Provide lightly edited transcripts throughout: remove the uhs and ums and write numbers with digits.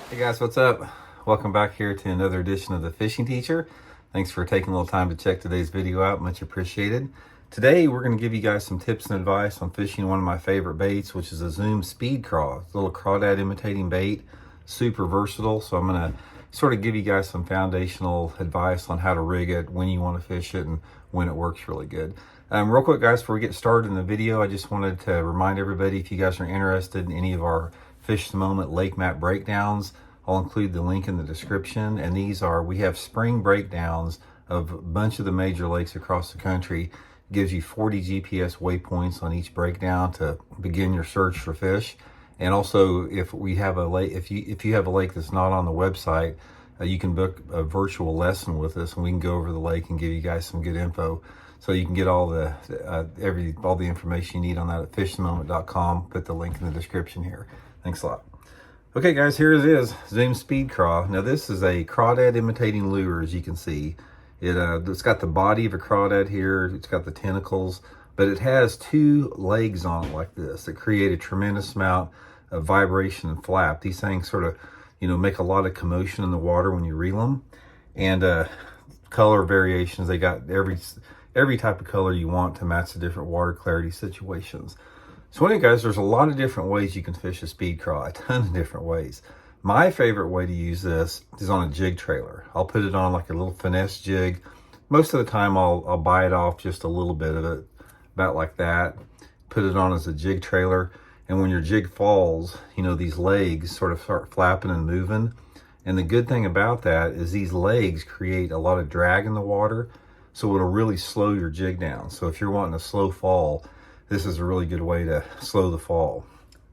Hey guys, what's up? Welcome back here to another edition of the Fishing Teacher. Thanks for taking a little time to check today's video out, much appreciated. Today we're going to give you guys some tips and advice on fishing one of my favorite baits, which is a Zoom Speed Craw. It's a little crawdad imitating bait, super versatile. So I'm going to sort of give you guys some foundational advice on how to rig it, when you want to fish it, and when it works really good. Real quick guys, before we get started in the video, I just wanted to remind everybody, if you guys are interested in any of our Fish the Moment lake map breakdowns, I'll include the link in the description. And we have spring breakdowns of a bunch of the major lakes across the country. It gives you 40 GPS waypoints on each breakdown to begin your search for fish. And also, if we have a lake, if you have a lake that's not on the website, you can book a virtual lesson with us, and we can go over the lake and give you guys some good info. So you can get all the information you need on that at fishthemoment.com. Put the link in the description here. Thanks a lot. Okay guys, here it is, Zoom Speed Craw. Now this is a crawdad imitating lure, as you can see. It's got the body of a crawdad here, it's got the tentacles, but it has two legs on it like this that create a tremendous amount of vibration and flap. These things sort of, make a lot of commotion in the water when you reel them. And color variations, they got every type of color you want to match the different water clarity situations. So anyway guys, there's a lot of different ways you can fish a speed craw, a ton of different ways. My favorite way to use this is on a jig trailer. I'll put it on like a little finesse jig. Most of the time I'll bite off just a little bit of it, about like that. Put it on as a jig trailer. And when your jig falls, these legs sort of start flapping and moving. And the good thing about that is these legs create a lot of drag in the water, so it'll really slow your jig down. So if you're wanting a slow fall, this is a really good way to slow the fall.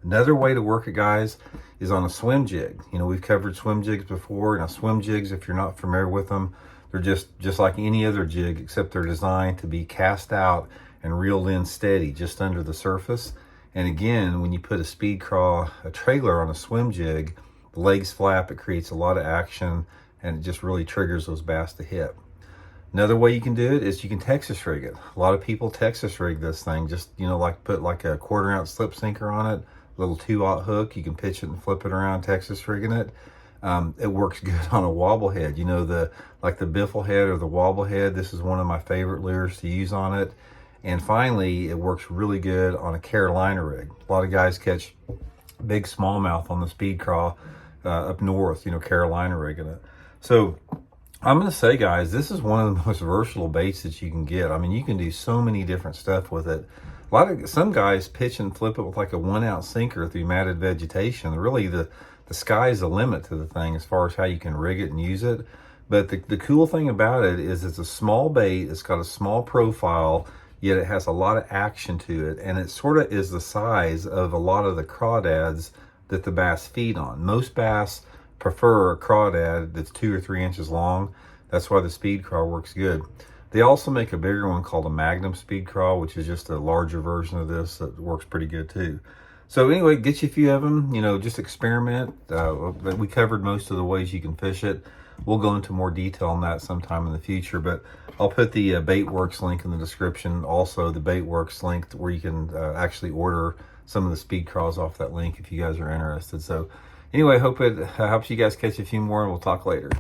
Another way to work it, guys, is on a swim jig. We've covered swim jigs before. Now, swim jigs, if you're not familiar with them, they're just like any other jig, except they're designed to be cast out and reeled in steady just under the surface. And again, when you put a speed craw, a trailer on a swim jig, the legs flap, it creates a lot of action, and it just really triggers those bass to hit. Another way you can do it is you can Texas rig it. A lot of people Texas rig this thing, just, like put like a 1/4 ounce slip sinker on it, little 2/0 hook. You can pitch it and flip it around, Texas rigging it. It works good on a wobble head. Like the biffle head or the wobble head. This is one of my favorite lures to use on it. And finally, it works really good on a Carolina rig. A lot of guys catch big smallmouth on the speed craw up north, Carolina rigging it. So I'm going to say, guys, this is one of the most versatile baits that you can get. I mean, you can do so many different stuff with it. Some guys pitch and flip it with like a 1 ounce sinker through matted vegetation. Really, the sky's the limit to the thing as far as how you can rig it and use it. But the cool thing about it is it's a small bait. It's got a small profile, yet it has a lot of action to it. And it sort of is the size of a lot of the crawdads that the bass feed on. Most bass prefer a crawdad that's 2 or 3 inches long. That's why the speed craw works good. They also make a bigger one called a Magnum speed craw, which is just a larger version of this that works pretty good too. So anyway, get you a few of them, just experiment. We covered most of the ways you can fish it. We'll go into more detail on that sometime in the future, but I'll put the Baitworks link in the description. Also the Baitworks link where you can actually order some of the speed craws off that link if you guys are interested. So anyway, hope it helps you guys catch a few more, and we'll talk later.